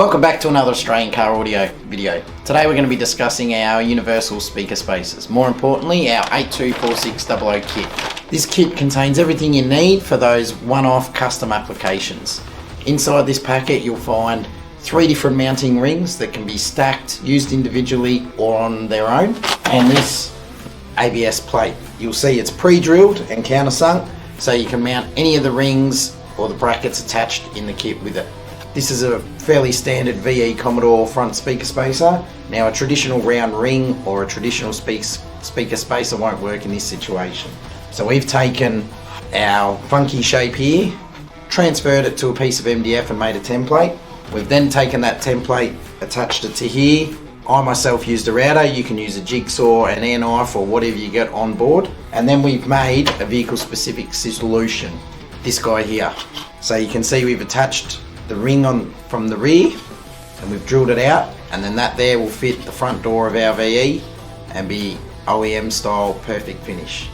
Welcome back to another Australian car audio video. Today we're going to be discussing our universal speaker spacers. More importantly, our 824600 kit. This kit contains everything you need for those one-off custom applications. Inside this packet you'll find 3 different mounting rings that can be stacked, used individually or on their own, and this ABS plate. You'll see it's pre-drilled and countersunk, so you can mount any of the rings or the brackets attached in the kit with it. This is a fairly standard VE Commodore front speaker spacer. Now a traditional round ring or a traditional speaker spacer won't work in this situation. So we've taken our funky shape here, transferred it to a piece of MDF and made a template. We've then taken that template, attached it to here. I myself used a router, you can use a jigsaw, an air knife or whatever you get on board. And then we've made a vehicle specific solution, this guy here. So you can see we've attached the ring on from the rear and we've drilled it out, and then that there will fit the front door of our VE and be OEM style perfect finish.